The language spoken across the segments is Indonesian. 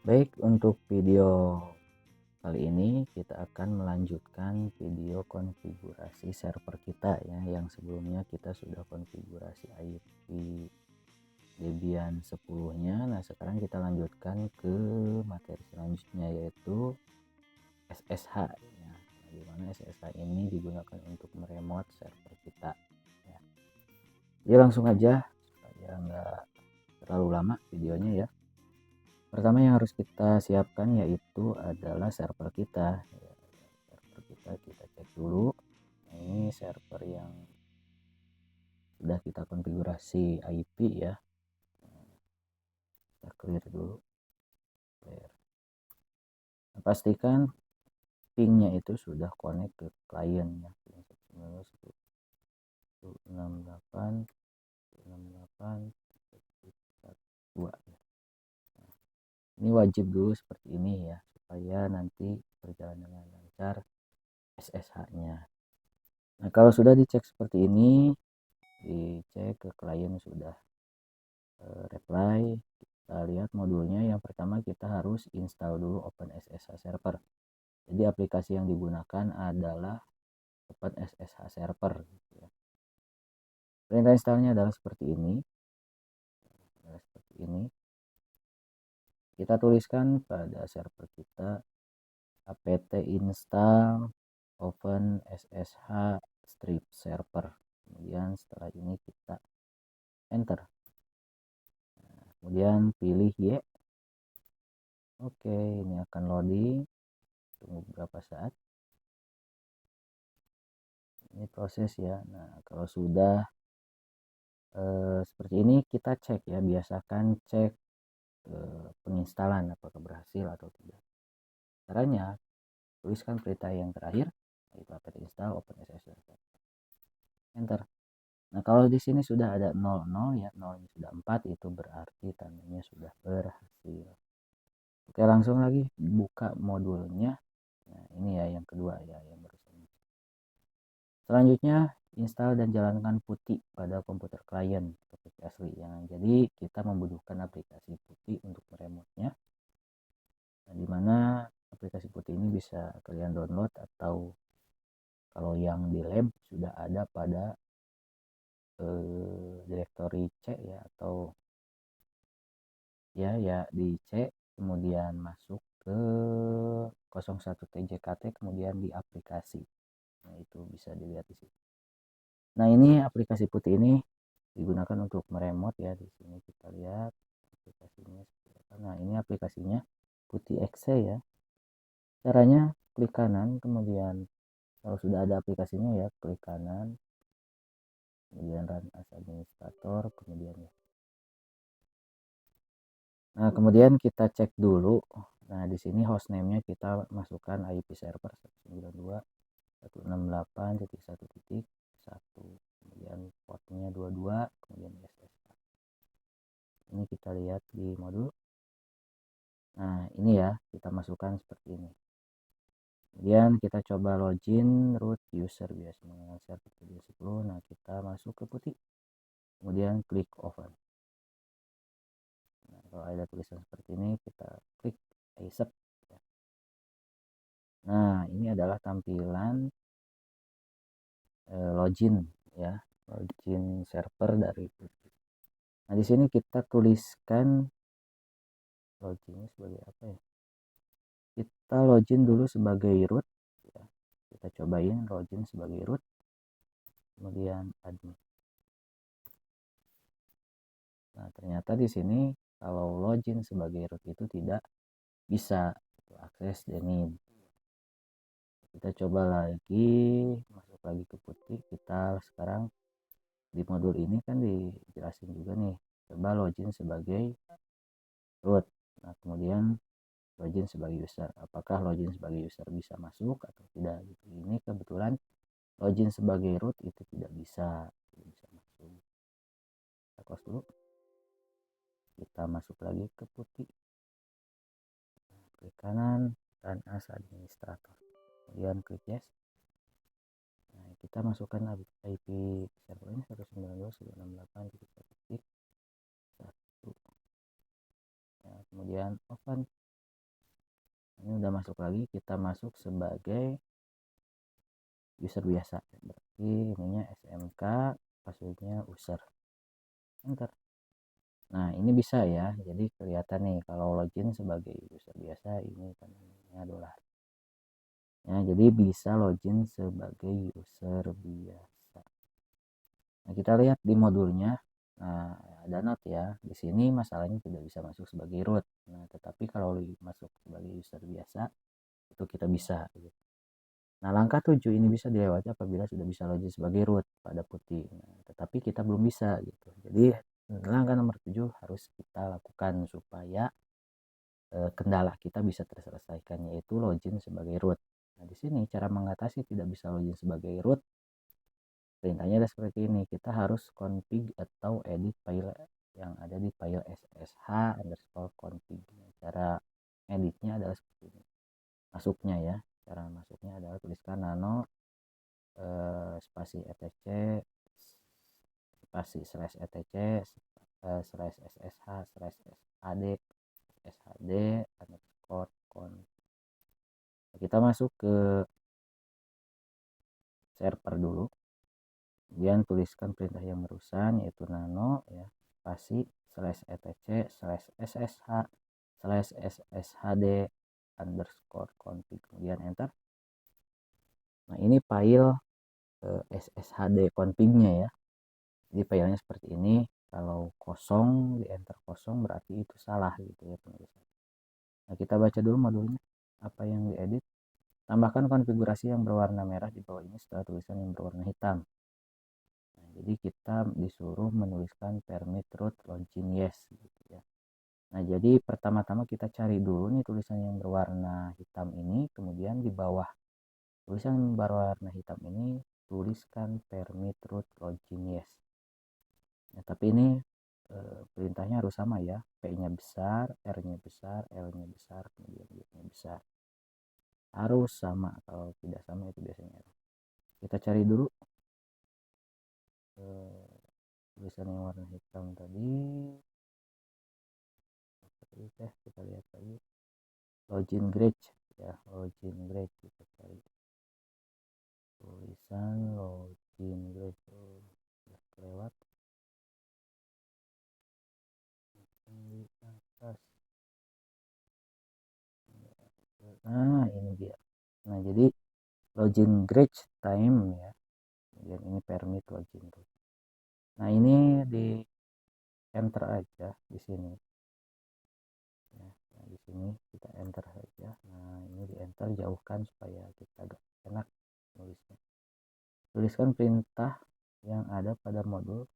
Baik, untuk video kali ini kita akan melanjutkan video konfigurasi server kita ya, yang sebelumnya kita sudah konfigurasi IP Debian 10-nya. Nah, sekarang kita lanjutkan ke materi selanjutnya, yaitu SSH ya. Nah, di mana SSH ini digunakan untuk meremote server kita ya. Jadi langsung aja supaya nggak terlalu lama videonya ya. Pertama yang harus kita siapkan yaitu adalah server kita. Server kita cek dulu. Nah, ini server yang sudah kita konfigurasi IP ya. Kita clear dulu. Clear. Nah, pastikan pingnya itu sudah connect ke klien ya. 168 2 ya. Nah, ini wajib dulu seperti ini ya, supaya nanti berjalan dengan lancar SSH-nya. Nah, kalau sudah dicek seperti ini, dicek ke klien sudah reply, kita lihat modulnya. Yang pertama kita harus install dulu OpenSSH Server. Jadi aplikasi yang digunakan adalah OpenSSH Server gitu ya. Perintah installnya adalah seperti ini. Kita tuliskan pada server kita apt install OpenSSH strip server. Kemudian setelah ini kita enter. Nah, kemudian pilih Y. Oke, ini akan loading. Tunggu beberapa saat. Ini proses ya. Nah, kalau sudah seperti ini kita cek ya. Biasakan cek penginstalan apakah berhasil atau tidak. Caranya tuliskan perintah yang terakhir, yaitu apt install OpenSSH server. Enter. Nah, kalau di sini sudah ada 00 ya, 0 ini sudah 4, itu berarti tandanya sudah berhasil. Oke, langsung lagi buka modulnya. Nah, ini ya yang kedua ya, yang barusan. Selanjutnya install dan jalankan PuTTY pada komputer klien seperti asli ya. Jadi kita membutuhkan aplikasi PuTTY untuk meremotenya. Nah, dimana aplikasi PuTTY ini bisa kalian download, atau kalau yang di lab sudah ada pada directory C ya, atau ya di C, kemudian masuk ke 01 TJKT, kemudian di aplikasi. Nah, itu bisa dilihat di sini. Nah, ini aplikasi PuTTY ini digunakan untuk meremote ya. Di sini kita lihat aplikasinya. Nah, ini aplikasinya PuTTY Exe ya. Caranya klik kanan, kemudian kalau sudah ada aplikasinya ya, klik kanan, kemudian run as administrator, kemudian ya. Nah, kemudian kita cek dulu. Nah, di sini hostname-nya kita masukkan IP server 192.168.1.1. Kemudian portnya 22, kemudian SSH. Ini kita lihat di modul. Nah, ini ya, kita masukkan seperti ini. Kemudian kita coba login root user biasa menggunakan server 10. Nah, kita masuk ke PuTTY. Kemudian klik open. Nah, kalau ada tulisan seperti ini, kita klik accept. Nah, ini adalah tampilan login ya, login server dari PuTTY. Nah, di sini kita tuliskan loginnya sebagai apa ya? Kita login dulu sebagai root ya. Kita cobain login sebagai root, kemudian admin. Nah, ternyata di sini kalau login sebagai root itu tidak bisa akses admin. Kita coba lagi, masuk lagi ke PuTTY. Kita sekarang di modul ini kan dijelasin juga nih, coba login sebagai root. Nah, kemudian login sebagai user, apakah login sebagai user bisa masuk atau tidak gitu. Ini kebetulan login sebagai root itu tidak bisa masuk. Kita close dulu, kita masuk lagi ke PuTTY. Klik kanan, run as administrator, kemudian klik yes. Nah, kita masukkan IP servernya 192.168.1.1. Nah, kemudian open. ini udah masuk lagi, kita masuk sebagai user biasa, berarti ininya SMK, passwordnya user, enter. Nah ini bisa ya, jadi kelihatan nih kalau login sebagai user biasa ini tandanya dolar ya, jadi bisa login sebagai user biasa. Nah kita lihat di modulnya, nah ada note ya, di sini masalahnya tidak bisa masuk sebagai root. Nah tetapi kalau masuk sebagai user biasa itu kita bisa gitu. Nah langkah 7 ini bisa dilewati apabila sudah bisa login sebagai root pada putih. Nah, tetapi kita belum bisa gitu. Jadi langkah nomor 7 harus kita lakukan supaya kendala kita bisa terselesaikan, yaitu login sebagai root. Nah di sini cara mengatasi tidak bisa login sebagai root, perintahnya ada seperti ini. Kita harus config atau edit file yang ada di file ssh_config. Cara editnya adalah seperti ini. Masuknya ya, cara masuknya adalah tuliskan nano spasi etc spasi slash etc slash ssh slash sad shd underscore config. Kita masuk ke server dulu, kemudian tuliskan perintah yang merusak, yaitu nano ya spasi slash etc slash ssh slash sshd underscore config, kemudian enter. Nah ini file sshd config-nya ya, jadi filenya seperti ini. Kalau kosong di enter kosong berarti itu salah gitu ya penulisan. Nah kita baca dulu modulnya apa yang diedit. Tambahkan konfigurasi yang berwarna merah di bawah ini setelah tulisan yang berwarna hitam. Nah, jadi kita disuruh menuliskan permit root login yes gitu ya. Nah jadi pertama-tama kita cari dulu nih tulisan yang berwarna hitam ini, kemudian di bawah tulisan yang berwarna hitam ini tuliskan permit root login yes. Nah, tapi ini perintahnya harus sama ya, P-nya besar, R-nya besar, L-nya besar, kemudian Y-nya besar. Harus sama, kalau tidak sama itu biasanya. Kita cari dulu tulisan yang warna hitam tadi. Kita lihat lagi. Login Gradge ya, login Gradge kita cari. Tulisan login Gradge lewat di atas. Nah ini dia. Nah jadi login Gradge time ya, kemudian ini permit login root. Nah ini di enter aja di sini ya. Nah di sini kita enter saja. Nah ini di enter, jauhkan supaya kita agak enak nulisnya. Tuliskan perintah yang ada pada modul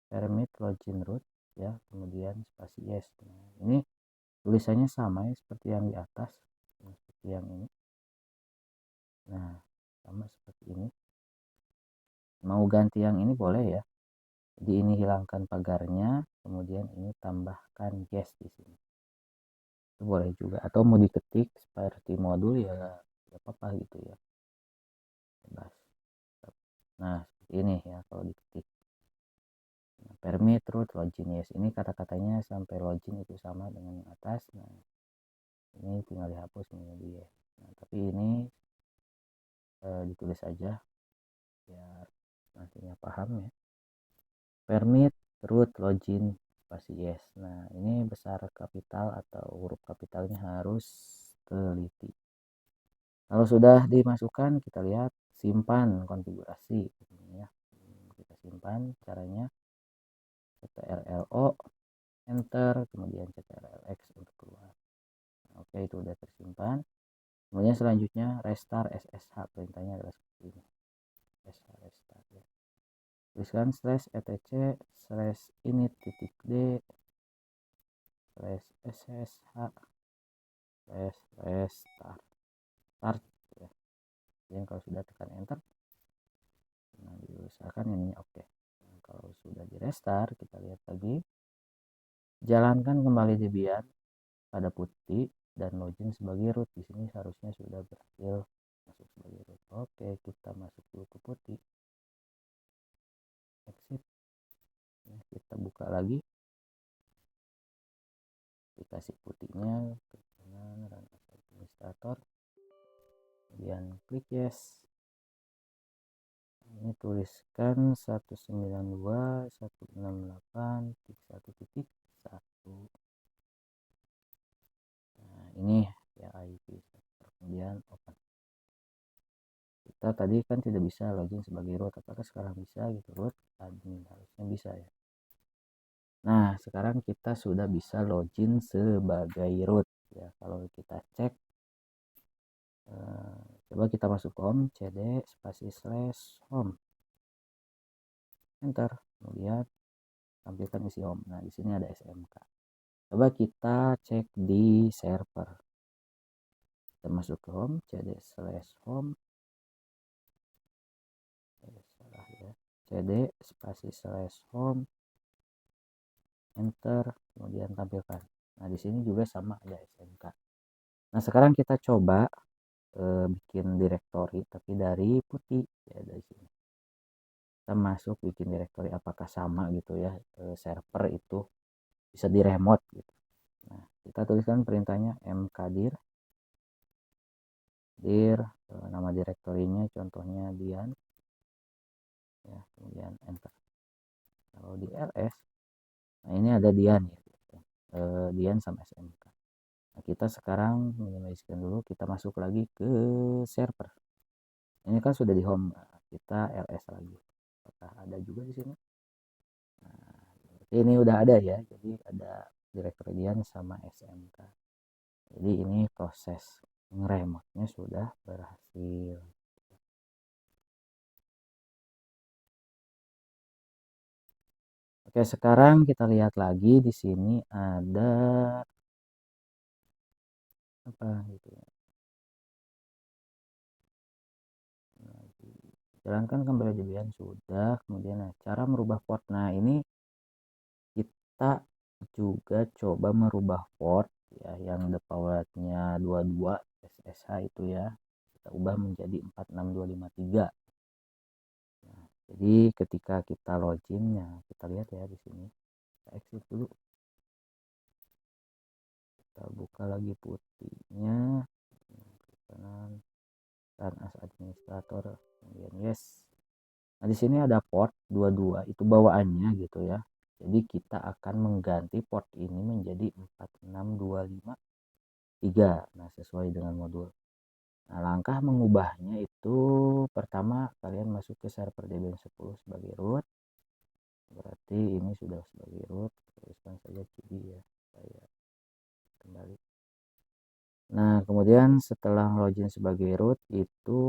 permit login root ya, kemudian spasi yes. Nah ini tulisannya sama ya seperti yang di atas, seperti yang ini. Nah sama seperti ini. Mau ganti yang ini boleh ya, jadi ini hilangkan pagarnya, kemudian ini tambahkan yes di sini, itu boleh juga, atau mau diketik seperti modul ya gak apa-apa gitu ya, bebas. Nah seperti ini ya kalau diketik. Nah, permit root login yes, ini kata-katanya sampai login itu sama dengan yang atas. Nah ini tinggal dihapus menjadi yes. Nah tapi ini ditulis aja biar nantinya paham ya. Permit root login spasi yes. Nah ini besar kapital atau huruf kapitalnya harus teliti. Kalau sudah dimasukkan, kita lihat simpan konfigurasi ya. Kita simpan, caranya ctrl-o enter, kemudian ctrl-x untuk keluar. Nah, oke itu udah tersimpan. Kemudian selanjutnya restart ssh, perintahnya adalah seperti ini, restart ya. Tuliskan slash etc slash init titik d slash ssh slash restart start ya. Dan kalau sudah tekan enter, nah diusahakan ini oke. Nah, kalau sudah di restart, kita lihat lagi, jalankan kembali Debian pada putih dan login sebagai root. Di sini seharusnya sudah berhasil masuk sebagai root. Oke, kita masuk dulu ke putih, exit ya, kita buka lagi aplikasi putihnya ke kanan, run administrator, kemudian klik yes. Ini tuliskan 192.168.1.1. Nah ini ya IP server, kemudian open. Kita tadi kan tidak bisa login sebagai root, apakah sekarang bisa gitu? Root admin harusnya bisa ya. Nah sekarang kita sudah bisa login sebagai root ya. Kalau kita cek, coba kita masuk home, cd spasi slash home, enter, kemudian tampilkan isi home. Nah di sini ada SMK. Coba kita cek di server. Kita masuk ke home, cd slash home, salah ya, cd spasi slash home, enter, kemudian tampilkan. Nah di sini juga sama ada SMK. Nah sekarang kita coba bikin directory tapi dari putih ya, dari sini kita masuk bikin directory, apakah sama gitu ya, server itu bisa di remote gitu. Nah kita tuliskan perintahnya mkdir nama direktorinya contohnya Dian ya, kemudian enter. Kalau di ls, nah ini ada Dian ya, Dian sama SMK. Nah kita sekarang minimaliskan dulu, kita masuk lagi ke server. Ini kan sudah di home, kita ls lagi, apakah ada juga di sini? Nah ini udah ada ya, jadi ada direktori Dian sama SMK. Jadi ini proses ngeremote-nya sudah berhasil. Oke, sekarang kita lihat lagi di sini ada apa gitu ya. Jalankan pembelajaran sudah, kemudian cara merubah port. Nah, ini kita juga coba merubah port ya yang defaultnya 22 SSH itu ya. Kita ubah menjadi 46253. Nah, jadi ketika kita login ya, kita lihat ya di sini. Kita exit dulu. Kita buka lagi putihnya. Kanan dan as administrator, kemudian yes. Nah di sini ada port 22 itu bawaannya gitu ya, jadi kita akan mengganti port ini menjadi 46253. Nah sesuai dengan modul. Nah langkah mengubahnya itu pertama kalian masuk ke server Debian 10 sebagai root, berarti ini sudah sebagai root, tuliskan saja cd ya, saya kembali. Nah kemudian setelah login sebagai root itu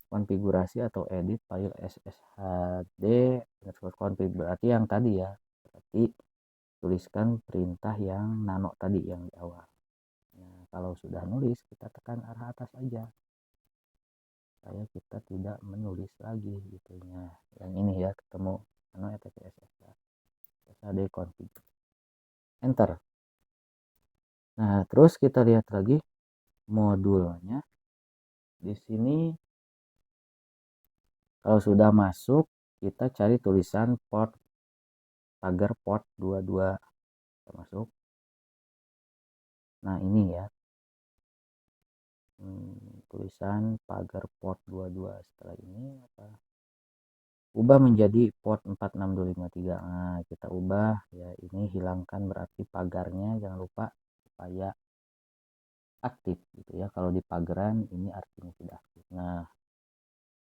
konfigurasi atau edit file sshd config, berarti yang tadi ya, berarti tuliskan perintah yang nano tadi yang di awal. Nah, kalau sudah nulis kita tekan arah atas aja supaya kita tidak menulis lagi gitunya. Yang ini ya, ketemu nano etc sshd config, enter. Nah terus kita lihat lagi modulnya di sini. Kalau sudah masuk, kita cari tulisan port pagar port 22, kita masuk. Nah ini ya, tulisan pagar port 22. Setelah ini apa, ubah menjadi port 46253. Nah kita ubah ya, ini hilangkan berarti pagarnya, jangan lupa supaya aktif gitu ya. Kalau di pageran ini artinya tidak aktif. Nah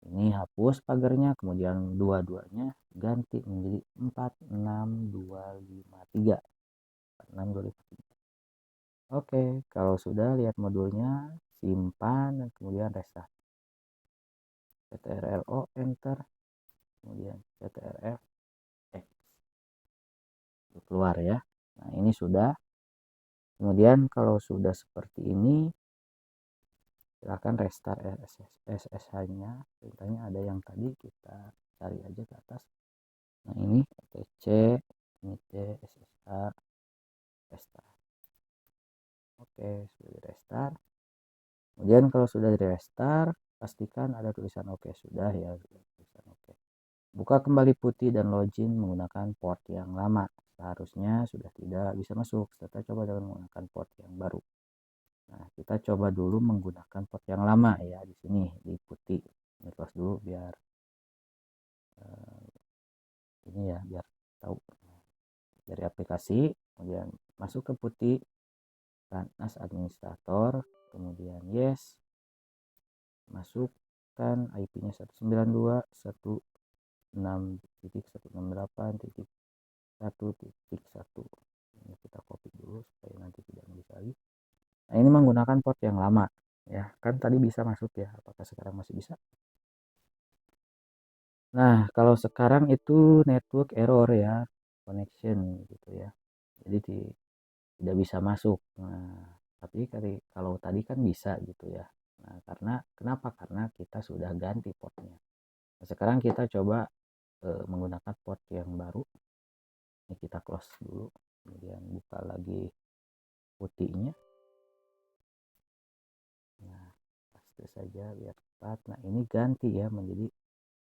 ini hapus pagarnya, kemudian dua-duanya ganti menjadi 46253. 46253. Oke, kalau sudah lihat modulnya, simpan dan kemudian restart. ctrlo enter, kemudian ctrf X, keluar ya. Nah ini sudah. Kemudian kalau sudah seperti ini, silakan restart SSH nya. Perintahnya ada yang tadi, kita cari aja ke atas. Nah ini etc init ssh restart. Oke, sudah di restart. Kemudian kalau sudah di restart, pastikan ada tulisan oke. Sudah ya, tulisan oke. Buka kembali putih dan login menggunakan port yang lama. Seharusnya sudah tidak bisa masuk. Serta coba dengan menggunakan port yang baru. Nah, kita coba dulu menggunakan port yang lama ya, di sini di putih. Ini close dulu biar ini ya, biar tahu. Dari aplikasi, kemudian masuk ke putih, run as administrator, kemudian yes, masukkan IP-nya 192.168.1.1. Ini kita copy dulu supaya nanti tidak bisa lagi. Nah, ini menggunakan port yang lama ya, kan tadi bisa masuk ya, apakah sekarang masih bisa? Nah, kalau sekarang itu network error ya, connection gitu ya, jadi tidak bisa masuk. Nah, tapi kalau tadi kan bisa gitu ya. Nah, kenapa? Karena kita sudah ganti portnya. Nah, sekarang kita coba menggunakan port yang baru. Ini kita close dulu, kemudian buka lagi putihnya. Nah, paste saja biar tepat. Nah, ini ganti ya menjadi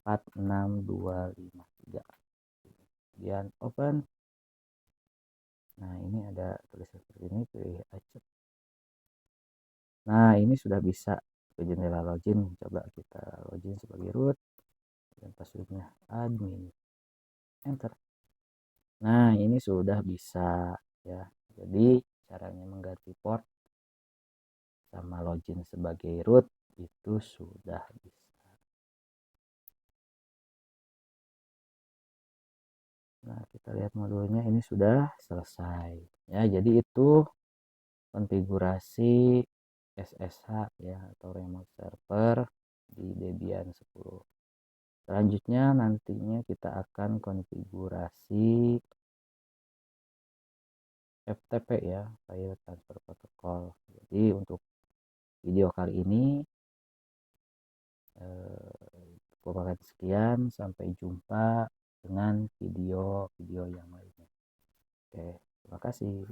46253. Kemudian open. Nah, ini ada tulisan seperti ini, pilih accept. Nah, ini sudah bisa ke jendela login. Coba kita login sebagai root dan passwordnya admin, enter. Nah, ini sudah bisa ya. Jadi caranya mengganti port sama login sebagai root itu sudah bisa. Nah, kita lihat modulnya, ini sudah selesai ya. Jadi itu konfigurasi SSH ya, atau remote server di Debian 10. Selanjutnya nantinya kita akan konfigurasi FTP ya, File Transfer Protocol. Jadi untuk video kali ini cukup sekian, sampai jumpa dengan video-video yang lainnya. Oke, terima kasih.